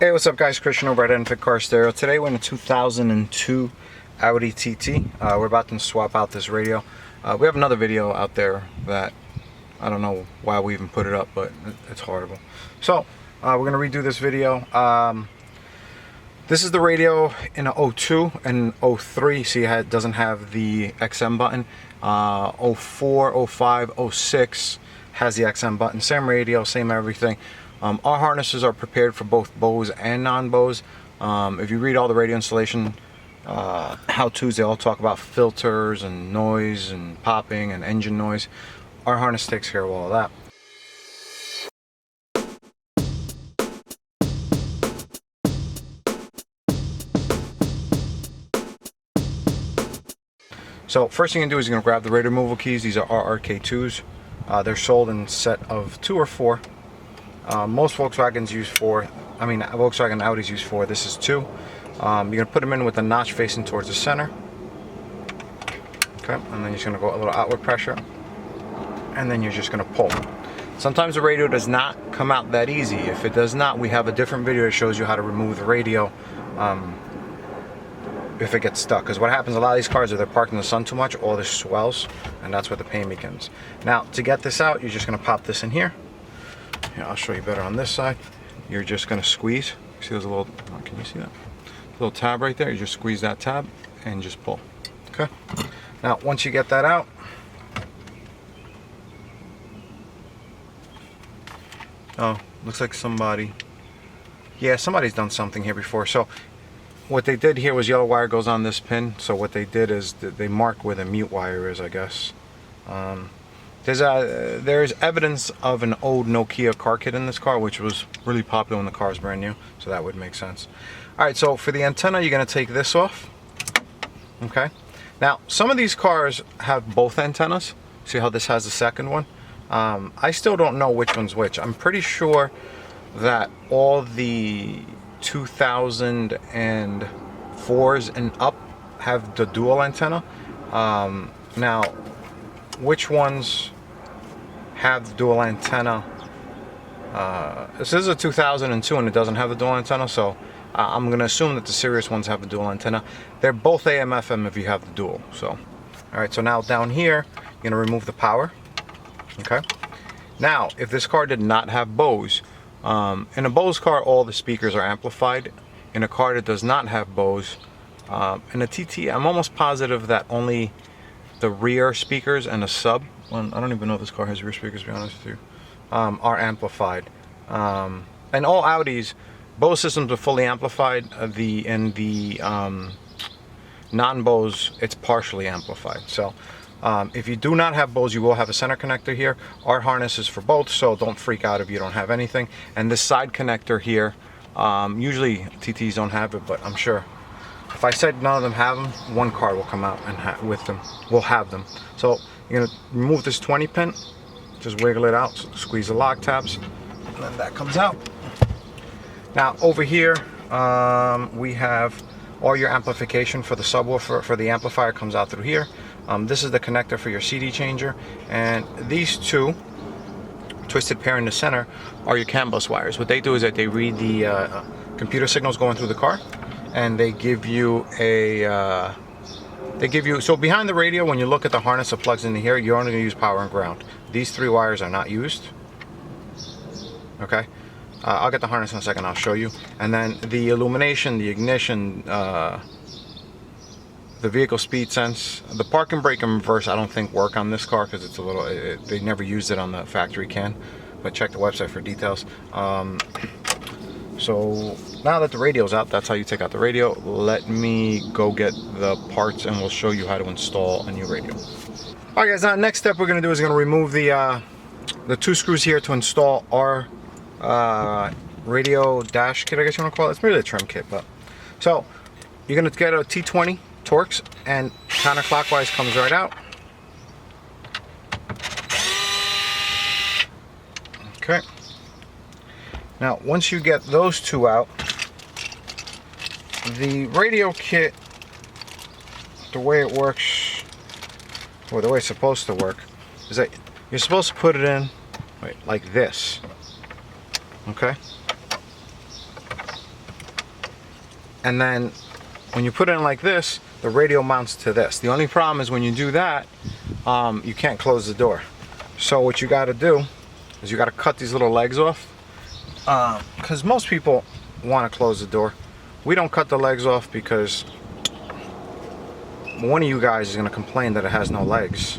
Hey, what's up guys? Christian over at Fit Car Stereo. Today we're in a 2002 Audi TT. We're about to swap out this radio. We have another video out there that I don't know why we even put it up, but it's horrible. So we're going to redo this video. This is the radio in a 02 and 03. See, it doesn't have the XM button. 04, 05, 06 has the XM button. Same radio, same everything. Our harnesses are prepared for both Bose and non-Bose. If you read all the radio installation how-tos, they all talk about filters and noise and popping and engine noise. Our harness takes care of all of that. So first thing you're going to do is you're going to grab the radio removal keys. These are RRK2s. They're sold in a set of 2 or 4. Most Volkswagens use 4. Volkswagen and Audis use 4. This is 2. You're going to put them in with the notch facing towards the center. Okay, and then you're just going to go a little outward pressure. And then you're just going to pull. Sometimes the radio does not come out that easy. If it does not, we have a different video that shows you how to remove the radio if it gets stuck. Because what happens, a lot of these cars, if they're parked in the sun too much, all this swells, and that's where the pain begins. Now, to get this out, you're just going to pop this in here. Yeah, I'll show you better on this side. You're just going to squeeze. See, there's a little, can you see that? Little tab right there. You just squeeze that tab and just pull. Okay. Now, once you get that out, oh, looks like somebody's done something here before. So what they did here was yellow wire goes on this pin. So what they did is they mark where the mute wire is, I guess. There's evidence of an old Nokia car kit in this car, which was really popular when the car was brand new, so that would make sense. Alright, so for the antenna, you're going to take this off. Okay. Now, some of these cars have both antennas. See how this has the second one? I still don't know which one's which. I'm pretty sure that all the 2004s and up have the dual antenna. Now, which ones have the dual antenna? This is a 2002 and it doesn't have the dual antenna, so I'm going to assume that the serious ones have the dual antenna. They're both AM FM if you have the dual. So, alright, so now down here, you're going to remove the power. Okay. Now, if this car did not have Bose, in a Bose car, all the speakers are amplified. In a car that does not have Bose, in a TT, I'm almost positive that only the rear speakers and the sub, I don't even know if this car has rear speakers, to be honest with you, are amplified. And all Audis, Bose systems are fully amplified. In the non-Bose, it's partially amplified. So if you do not have Bose, you will have a center connector here. Our harness is for both, so don't freak out if you don't have anything. And this side connector here, usually TTs don't have it, but I'm sure if I said none of them have them, one car will come out and with them. We'll have them. So you're going to remove this 20 pin, just wiggle it out, squeeze the lock tabs, and then that comes out. Now over here, we have all your amplification for the subwoofer, for the amplifier comes out through here. This is the connector for your CD changer, and these two twisted pair in the center are your CAN bus wires. What they do is that they read the computer signals going through the car, and they give you a so behind the radio, when you look at the harness that plugs into here, you're only going to use power and ground. These 3 wires are not used. Okay. I'll get the harness in a second, I'll show you. And then the illumination, the ignition, the vehicle speed sense, the park and brake and reverse I don't think work on this car because it's a little, they never used it on the factory CAN, but check the website for details. So now that the radio's out, that's how you take out the radio. Let me go get the parts and we'll show you how to install a new radio. Alright guys, now next step we're going to do is going to remove the 2 screws here to install our radio dash kit, I guess you want to call it. It's really a trim kit, but so you're going to get a T20 Torx and counterclockwise comes right out. Okay. Now once you get those 2 out, the radio kit, the way it works, or the way it's supposed to work, is that you're supposed to put it in like this. Okay. And then when you put it in like this, the radio mounts to this. The only problem is when you do that, you can't close the door. So what you got to do is you got to cut these little legs off, because most people want to close the door. We don't cut the legs off because one of you guys is going to complain that it has no legs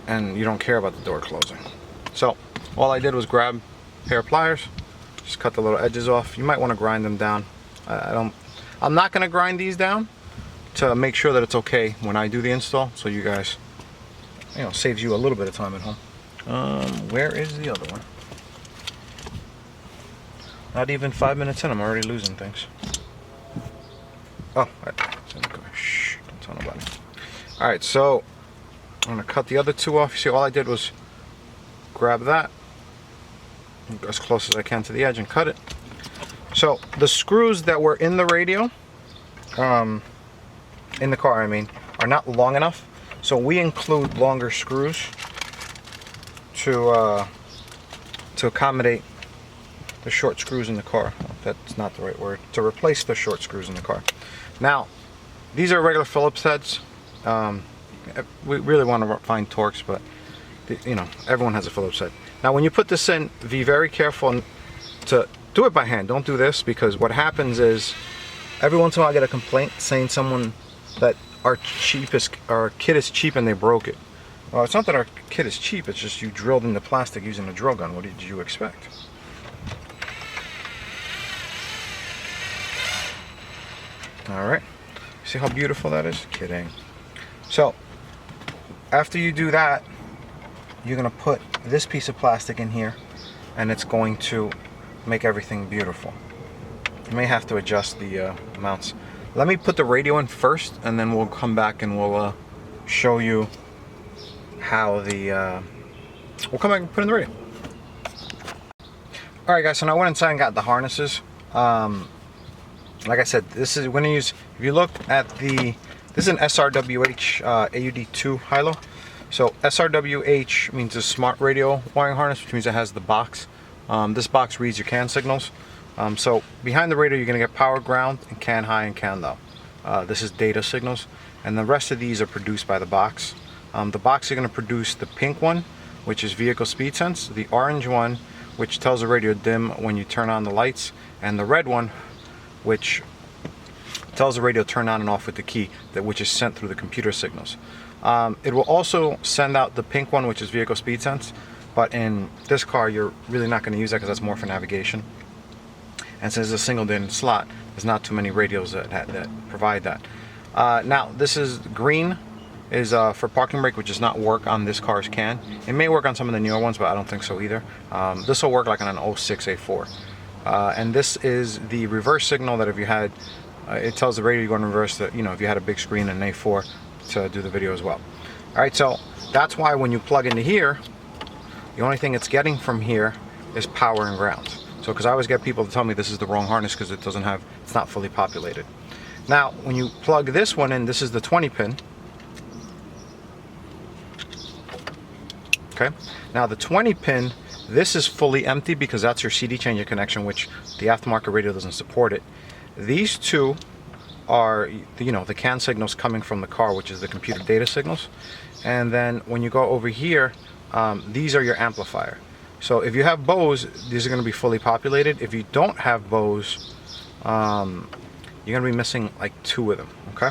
and you don't care about the door closing. So all I did was grab a pair of pliers, just cut the little edges off. You might want to grind them down. I'm not going to grind these down to make sure that it's okay when I do the install, so you guys, you know, saves you a little bit of time at home. Where is the other one? Not even 5 minutes in, I'm already losing things. Oh, shh, don't tell nobody. Alright, so I'm going to cut the other two off. You see, all I did was grab that as close as I can to the edge and cut it. So the screws that were in the radio, in the car I mean, are not long enough. So we include longer screws to accommodate the short screws in the car. That's not the right word. To replace the short screws in the car. Now, these are regular Phillips heads. We really want to find Torx, but you know, everyone has a Phillips head. Now, when you put this in, be very careful to do it by hand. Don't do this, because what happens is every once in a while I get a complaint saying someone that our kit is cheap and they broke it. Well, it's not that our kit is cheap, it's just you drilled in the plastic using a drill gun. What did you expect? Alright, see how beautiful that is? Kidding. So, after you do that, you're going to put this piece of plastic in here, and it's going to make everything beautiful. You may have to adjust the mounts. Let me put the radio in first, and then we'll come back and we'll show you how we'll come back and put in the radio. Alright guys, so now I went inside and got the harnesses. Like I said, this is, we're going to use, if you look at this is an SRWH AUD2 high-low. So SRWH means a smart radio wiring harness, which means it has the box. This box reads your CAN signals. So behind the radio you're going to get power, ground, and CAN high and CAN low. This is data signals, and the rest of these are produced by the box. The box is going to produce the pink one, which is vehicle speed sense, the orange one, which tells the radio dim when you turn on the lights, and the red one, which tells the radio turn on and off with the key, which is sent through the computer signals. It will also send out the pink one, which is vehicle speed sense, but in this car you're really not going to use that because that's more for navigation. And since it's a single DIN slot, there's not too many radios that provide that. Now this is green, is for parking brake, which does not work on this car's CAN. It may work on some of the newer ones, but I don't think so either. This will work like on an 06 A4. And this is the reverse signal that if you had, it tells the radio you're going to reverse the, you know, if you had a big screen in an A4 to do the video as well. Alright, so that's why when you plug into here, the only thing it's getting from here is power and ground. So, because I always get people to tell me this is the wrong harness because it's not fully populated. Now, when you plug this one in, this is the 20 pin. Okay, now the 20 pin, this is fully empty because that's your CD changer connection, which the aftermarket radio doesn't support it. These two are, you know, the CAN signals coming from the car, which is the computer data signals. And then when you go over here, these are your amplifier. So if you have Bose, these are going to be fully populated. If you don't have Bose, you're going to be missing like 2 of them. Okay.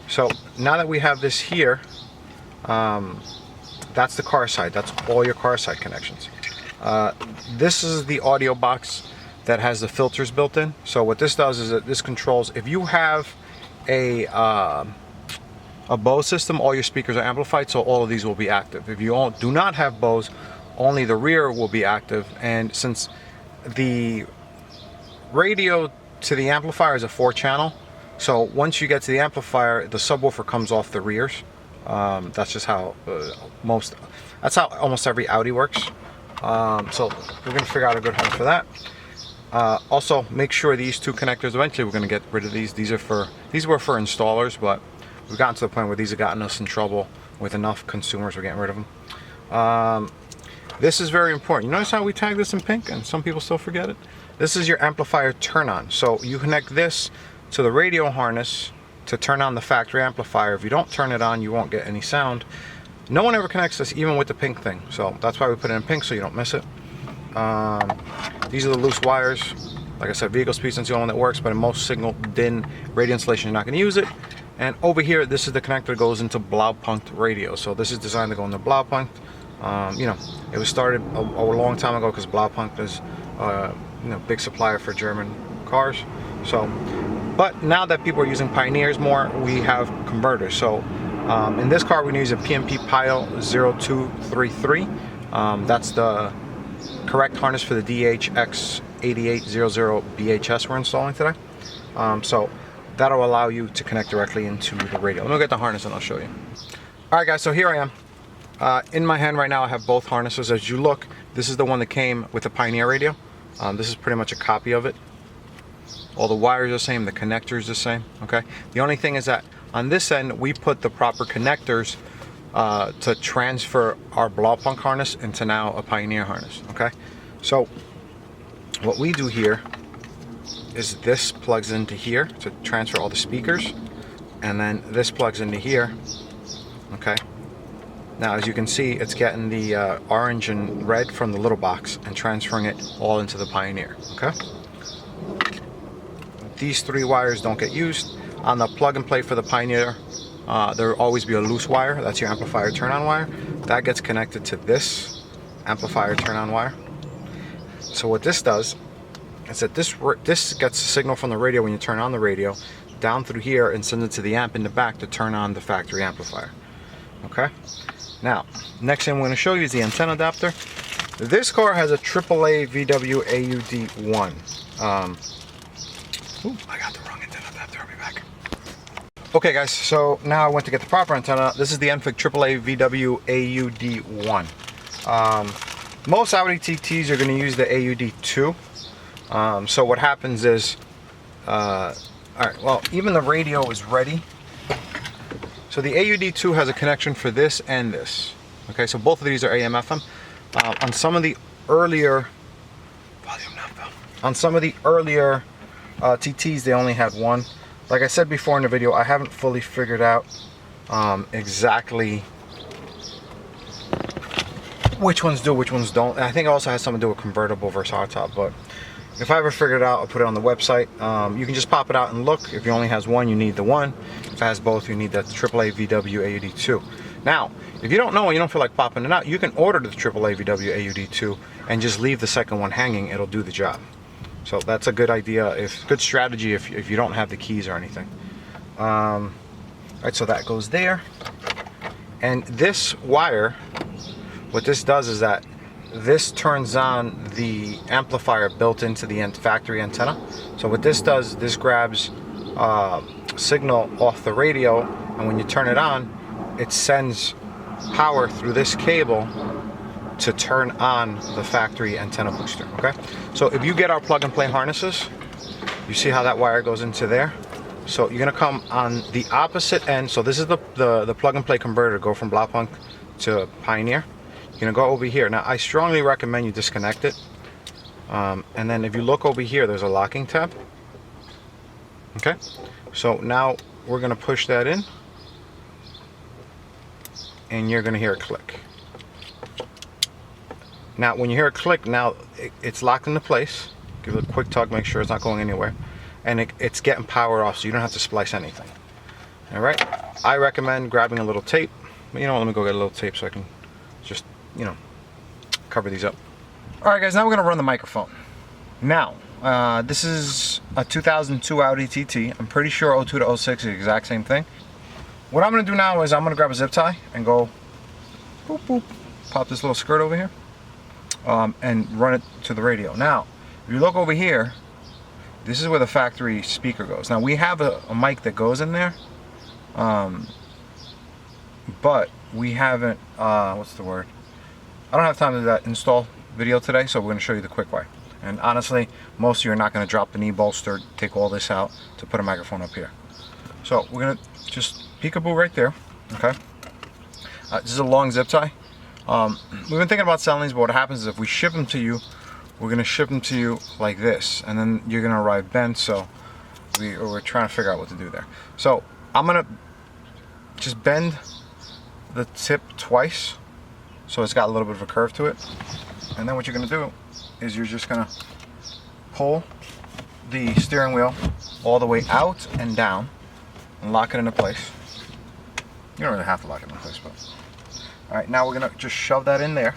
So now that we have this here, that's the car side. That's all your car side connections. This is the audio box that has the filters built in. So what this does is that this controls, if you have a Bose system, all your speakers are amplified, so all of these will be active. If you do not have Bose, only the rear will be active. And since the radio to the amplifier is a 4-channel, so once you get to the amplifier, the subwoofer comes off the rears. That's just how that's how almost every Audi works. So we're going to figure out a good home for that. Also, make sure these 2 connectors, eventually we're going to get rid of these. These were for installers, but we've gotten to the point where these have gotten us in trouble with enough consumers. We're getting rid of them. This is very important. You notice how we tag this in pink and some people still forget it? this is your amplifier turn on. So you connect this to the radio harness to turn on the factory amplifier. If you don't turn it on, you won't get any sound. No one ever connects this, even with the pink thing. So that's why we put it in pink, so you don't miss it. These are the loose wires. Like I said, vehicle speed sense is the only one that works, but in most signal DIN radio installation, you're not going to use it. And over here, this is the connector that goes into Blaupunkt radio. So this is designed to go into Blaupunkt. You know, it was started a long time ago because Blaupunkt is, you know, big supplier for German cars. So, but now that people are using Pioneers more, we have converters. So in this car, we're going to use a PMP Pile 0233. That's the correct harness for the DHX8800 BHS we're installing today. So that'll allow you to connect directly into the radio. Let me get the harness and I'll show you. All right, guys, so here I am. In my hand right now, I have both harnesses. As you look, this is the one that came with the Pioneer radio. This is pretty much a copy of it. All the wires are the same, the connector is the same, okay? The only thing is that on this end, we put the proper connectors to transfer our Blaupunkt harness into now a Pioneer harness, okay? So what we do here is this plugs into here to transfer all the speakers, and then this plugs into here, okay? Now, as you can see, it's getting the orange and red from the little box and transferring it all into the Pioneer, okay? These three wires don't get used. On the plug and play for the Pioneer, there will always be a loose wire. That's your amplifier turn-on wire. That gets connected to this amplifier turn-on wire. So what this does is that this gets a signal from the radio when you turn on the radio down through here and sends it to the amp in the back to turn on the factory amplifier, okay? Now, next thing I'm going to show you is the antenna adapter. This car has a AAA VW AUD1. Ooh, I got the wrong antenna adapter. I'll be back. Okay, guys, so now I went to get the proper antenna. This is the Enfig AAA VW AUD1. Most Audi TTs are going to use the AUD2. So what happens is, all right, well, even the radio is ready. So the AUD2 has a connection for this and this. Okay, so both of these are AM FM. On some of the earlier TTs, they only had one. Like I said before in the video, I haven't fully figured out exactly which ones do, which ones don't. And I think it also has something to do with convertible versus hardtop. But if I ever figure it out, I'll put it on the website. You can just pop it out and look. If it only has one, you need the one. If it has both, you need the AAA VW AUD2. Now, if you don't know and you don't feel like popping it out, you can order the AAA VW AUD2 and just leave the second one hanging. It'll do the job. So that's a good idea, good strategy if you don't have the keys or anything. All right, so that goes there. And this wire, what this does is that this turns on the amplifier built into the factory antenna. So what this does, this grabs signal off the radio, and when you turn it on, it sends power through this cable to turn on the factory antenna booster, okay? So if you get our plug and play harnesses, you see how that wire goes into there? So you're gonna come on the opposite end. So this is the plug and play converter, go from Blaupunkt to Pioneer. You're gonna go over here. Now, I strongly recommend you disconnect it. And then if you look over here, there's a locking tab. Okay, so now we're gonna push that in, and you're gonna hear a click. Now, when you hear a click, now it's locked into place. Give it a quick tug, make sure it's not going anywhere. And it's getting power off, so you don't have to splice anything. All right, I recommend grabbing a little tape. But you know what, let me go get a little tape so I can just, you know, cover these up. All right, guys, now we're gonna run the microphone. Now, this is a 2002 Audi TT. I'm pretty sure 02 to 06 is the exact same thing. What I'm gonna do now is I'm gonna grab a zip tie and go boop, boop, pop this little skirt over here. And run it to the radio. Now, if you look over here, this is where the factory speaker goes. Now, we have a mic that goes in there, but we haven't, what's the word? I don't have time to do that install video today, so we're going to show you the quick way. And honestly, most of you are not going to drop the knee bolster, take all this out to put a microphone up here. So we're going to just peekaboo right there, okay? This is a long zip tie. We've been thinking about selling these, but what happens is if we ship them to you we're gonna ship them to you like this, and then you're gonna arrive bent. So we're trying to figure out what to do there. So I'm gonna just bend the tip twice, so it's got a little bit of a curve to it. And then what you're gonna do is you're just gonna pull the steering wheel all the way out and down and lock it into place. You don't really have to lock it in place, but all right, now we're gonna just shove that in there.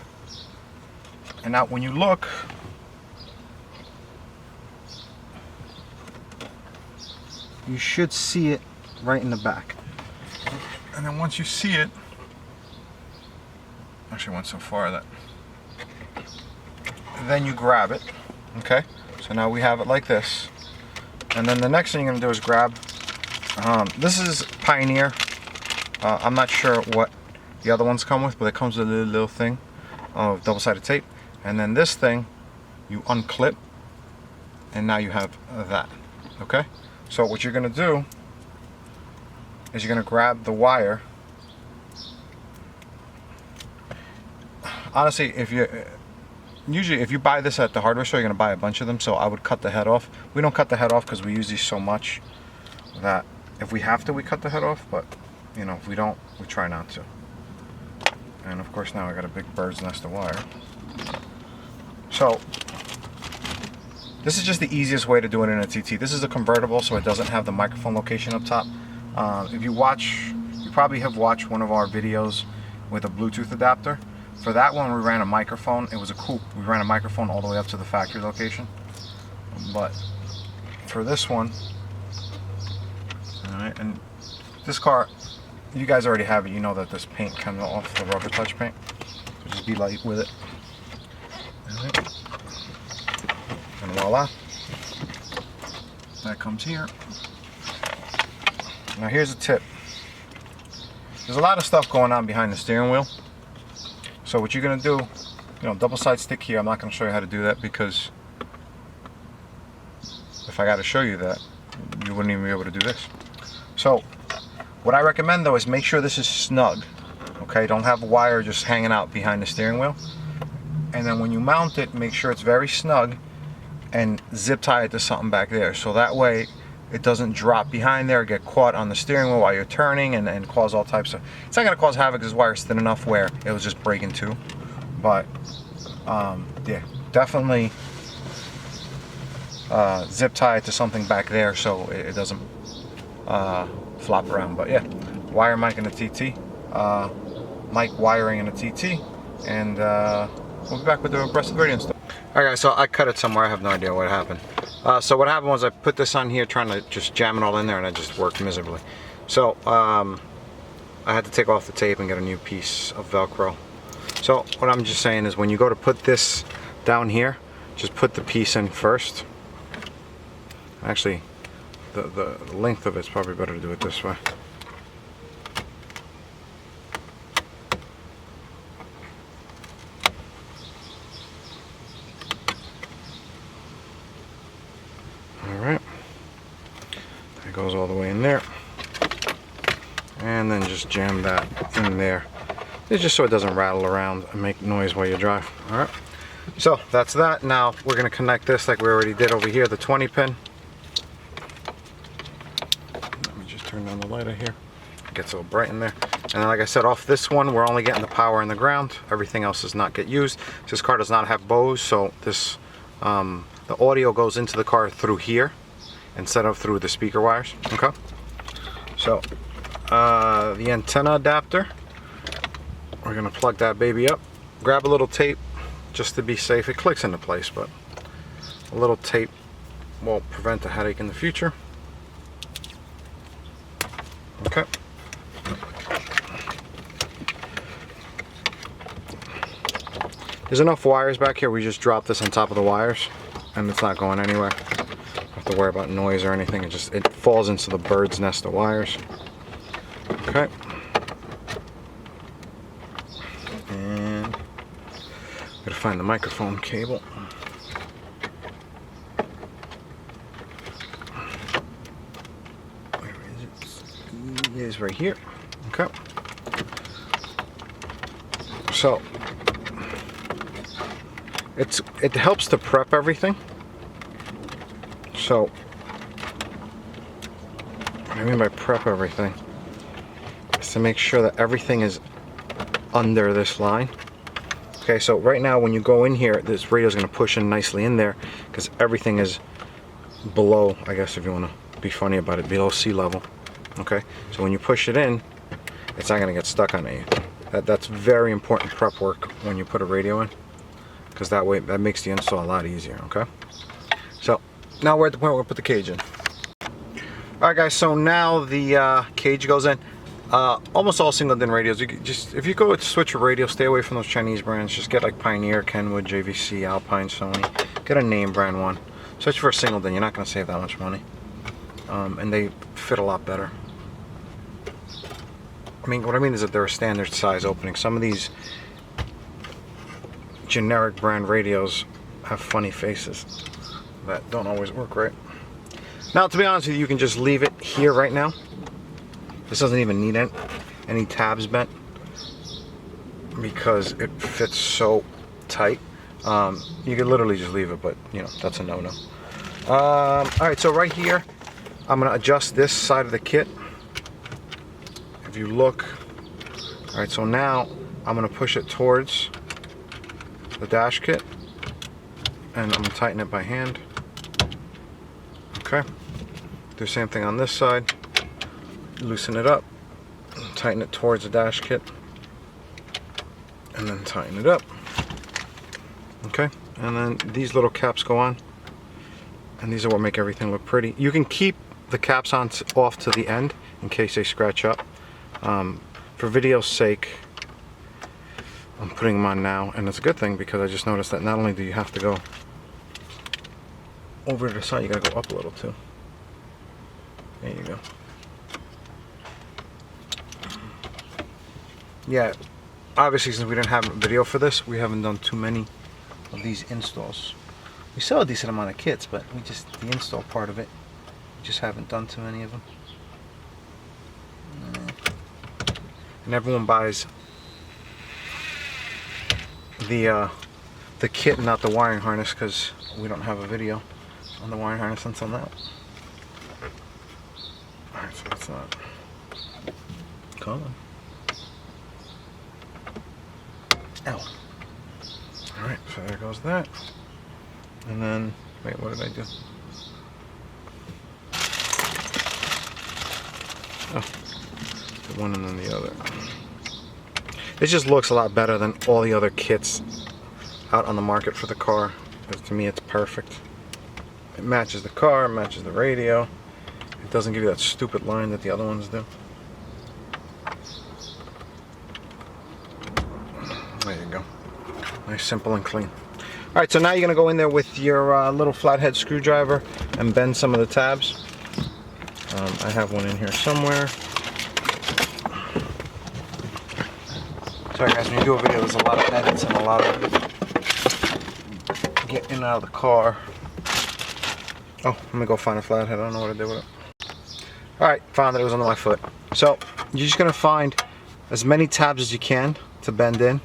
And now when you look, you should see it right in the back. And then once you see it, actually went so far that, then you grab it, okay? So now we have it like this. And then the next thing you're gonna do is grab, this is Pioneer. I'm not sure what the other ones come with, but it comes with a little thing of double-sided tape. And then this thing, you unclip, and now you have that, okay? So what you're gonna do is you're gonna grab the wire. Honestly, usually if you buy this at the hardware store, you're gonna buy a bunch of them, so I would cut the head off. We don't cut the head off because we use these so much that if we have to, we cut the head off, but you know, if we don't, we try not to. And of course now I got a big bird's nest of wire. So this is just the easiest way to do it in a TT. This is a convertible, so it doesn't have the microphone location up top. If you watch, you probably have watched one of our videos with a Bluetooth adapter. For that one, we ran a microphone. It was a coupe. We ran a microphone all the way up to the factory location. But for this one, all right, and this car, you guys already have it. You know that this paint comes off the rubber touch paint. So just be light with it. All right. And voila, that comes here. Now here's a tip. There's a lot of stuff going on behind the steering wheel. So what you're gonna do, you know, double side stick here. I'm not gonna show you how to do that because if I gotta show you that, you wouldn't even be able to do this. So what I recommend though is make sure this is snug. Okay, don't have a wire just hanging out behind the steering wheel. And then when you mount it, make sure it's very snug and zip tie it to something back there. So that way it doesn't drop behind there, get caught on the steering wheel while you're turning and cause all types of, it's not gonna cause havoc because this wire's thin enough where it was just breaking too. But yeah, definitely zip tie it to something back there so it doesn't flop around. But yeah, wire mic in a TT, mic wiring in a TT, and we'll be back with the rest of the video and stuff. Alright guys, so I cut it somewhere, I have no idea what happened. So what happened was I put this on here trying to just jam it all in there and it just worked miserably. So I had to take off the tape and get a new piece of Velcro. So what I'm just saying is when you go to put this down here, just put the piece in first. Actually, the length of it's probably better to do it this way. Alright, that goes all the way in there, and then just jam that in there. It's just so it doesn't rattle around and make noise while you drive. Alright, so that's that. Now we're going to connect this like we already did over here, the 20 pin. Let me just turn down the light here. It gets a little bright in there. And then like I said, off this one we're only getting the power and the ground. Everything else does not get used. This car does not have Bose, so this the audio goes into the car through here instead of through the speaker wires. Okay, so the antenna adapter, we're gonna plug that baby up, grab a little tape just to be safe. It clicks into place, but a little tape will prevent a headache in the future. Okay, there's enough wires back here. We just drop this on top of the wires and it's not going anywhere. Don't have to worry about noise or anything. It falls into the bird's nest of wires. Okay. And gotta find the microphone cable. Where is it? It is right here. Okay. So it helps to prep everything. So what I mean by prep everything is to make sure that everything is under this line. Okay, so right now when you go in here, this radio is going to push in nicely in there because everything is below, I guess if you want to be funny about it, below sea level. Okay, so when you push it in, it's not going to get stuck on you. That's very important prep work when you put a radio in, because that way that makes the install a lot easier. Okay, so now we're at the point where we'll put the cage in. Alright guys, so now the cage goes in. Almost all single DIN radios, if you go to switch a radio, stay away from those Chinese brands. Just get like Pioneer, Kenwood, JVC, Alpine, Sony. Get a name brand one. Switch for a single DIN, you're not going to save that much money. And they fit a lot better. I mean, what I mean is that they're a standard size opening. Some of these generic brand radios have funny faces that don't always work right. Now, to be honest with you, you can just leave it here right now. This doesn't even need any tabs bent because it fits so tight. You could literally just leave it, but you know, that's a no-no. Alright, so right here, I'm going to adjust this side of the kit. If you look, alright, so now I'm going to push it towards the dash kit and I'm going to tighten it by hand. Okay, do the same thing on this side. Loosen it up, tighten it towards the dash kit, and then tighten it up. Okay, and then these little caps go on, and these are what make everything look pretty. You can keep the caps on off to the end in case they scratch up. For video's sake, I'm putting them on now, and it's a good thing because I just noticed that not only do you have to go over to the side, you gotta go up a little too. There you go. Yeah, obviously since we didn't have a video for this, we haven't done too many of these installs. We sell a decent amount of kits, but the install part of it, we just haven't done too many of them. And everyone buys the kit and not the wiring harness because we don't have a video on the wiring harness until now. Alright, so that's not. Come on. Ow. Alright, so there goes that. And then, wait, what did I do? Oh, the one and then the other. It just looks a lot better than all the other kits out on the market for the car. Because to me, it's perfect. It matches the car, it matches the radio. It doesn't give you that stupid line that the other ones do. There you go. Nice, simple, and clean. Alright, so now you're going to go in there with your little flathead screwdriver and bend some of the tabs. I have one in here somewhere. Sorry guys, when you do a video, there's a lot of edits and a lot of getting in and out of the car. Oh, let me go find a flathead. I don't know what I did with it. Alright, found it. It was under my foot. So, you're just going to find as many tabs as you can to bend in.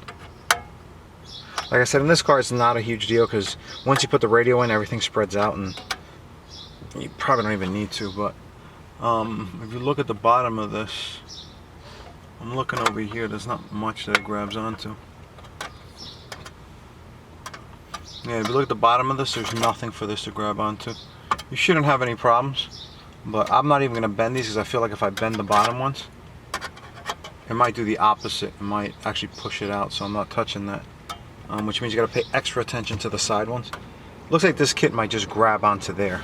Like I said, in this car it's not a huge deal because once you put the radio in, everything spreads out and you probably don't even need to, but if you look at the bottom of this, I'm looking over here, there's not much that it grabs onto. Yeah, if you look at the bottom of this, there's nothing for this to grab onto. You shouldn't have any problems, but I'm not even going to bend these because I feel like if I bend the bottom ones, it might do the opposite. It might actually push it out, so I'm not touching that. Which means you got to pay extra attention to the side ones. Looks like this kit might just grab onto there.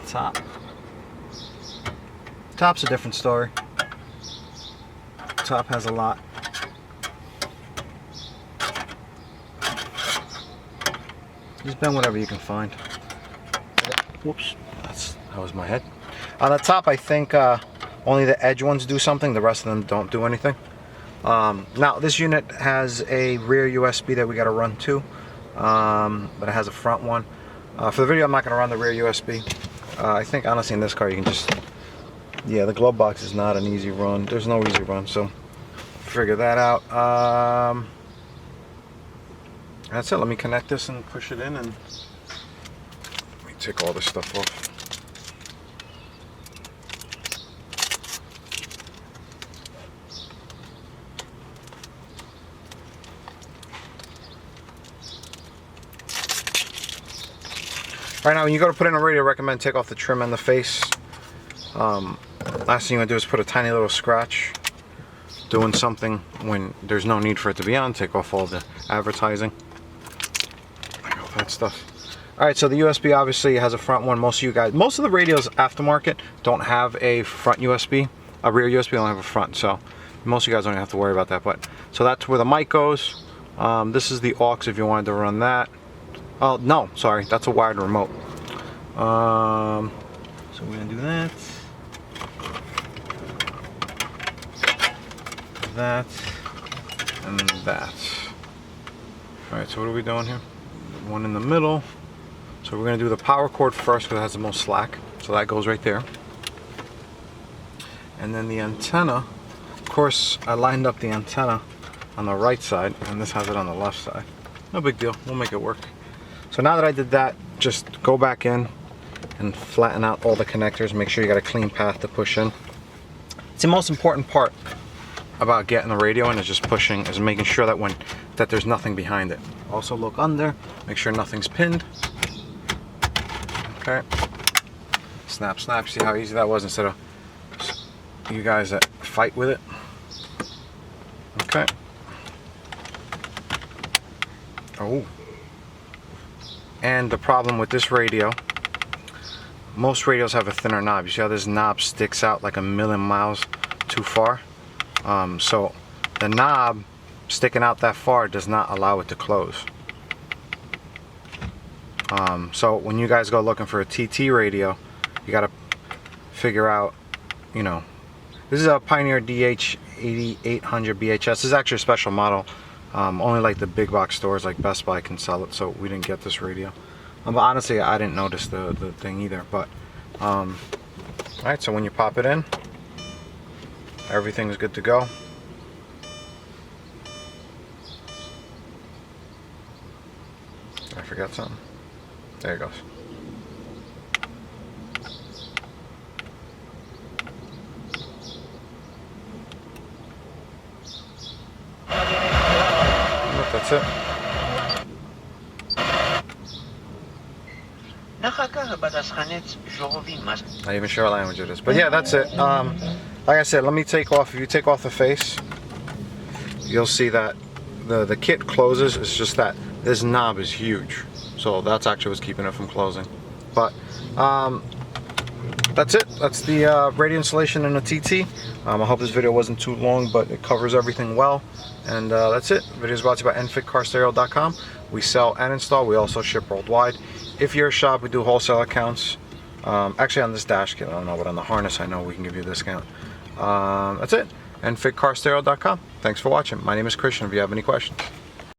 Top. Top's a different story. Top has a lot. Just bend whatever you can find. Whoops, that was my head. On the top, I think only the edge ones do something. The rest of them don't do anything. Now this unit has a rear USB that we got to run too, but it has a front one. For the video, I'm not going to run the rear USB. I think honestly in this car you can just, yeah, the glove box is not an easy run. There's no easy run, so figure that out. That's it. Let me connect this and push it in, and let me take all this stuff off. Right now, when you go to put in a radio, I recommend take off the trim and the face. Last thing you want to do is put a tiny little scratch doing something when there's no need for it to be on. Take off all the advertising. All that stuff. Alright, so the USB obviously has a front one. Most of the radios aftermarket don't have a front USB. A rear USB don't have a front, so most of you guys don't have to worry about that. But so that's where the mic goes. This is the aux if you wanted to run that. Oh no, sorry, that's a wired remote. So we're gonna do that. That and that. Alright, so what are we doing here? One in the middle. So we're going to do the power cord first because it has the most slack. So that goes right there. And then the antenna, of course I lined up the antenna on the right side and this has it on the left side. No big deal, we'll make it work. So now that I did that, just go back in and flatten out all the connectors. Make sure you got a clean path to push in. It's the most important part about getting the radio in, is just pushing, is making sure that there's nothing behind it. Also look under, make sure nothing's pinned. Okay. Snap, snap. See how easy that was instead of you guys that fight with it. Okay. Oh. And the problem with this radio, most radios have a thinner knob. You see how this knob sticks out like a million miles too far? So the knob sticking out that far does not allow it to close. So when you guys go looking for a TT radio, you got to figure out, you know, this is a Pioneer DH8800 BHS. This is actually a special model. Only like the big box stores like Best Buy can sell it, so we didn't get this radio. But honestly, I didn't notice the thing either. But alright, so when you pop it in, everything's good to go. I forgot something. There it goes. Yep, that's it. Not even sure what language it is, but yeah, that's it. Like I said, let me take off. If you take off the face, you'll see that the kit closes. It's just that this knob is huge, so that's actually what's keeping it from closing. But that's it. That's the radio installation in a TT. I hope this video wasn't too long, but it covers everything well. And that's it. The video is brought to you by nfitcarstereo.com. We sell and install. We also ship worldwide. If you're a shop, we do wholesale accounts. Actually, on this dash kit, I don't know, but on the harness, I know we can give you a discount. That's it. nfitcarstereo.com. Thanks for watching. My name is Christian. If you have any questions.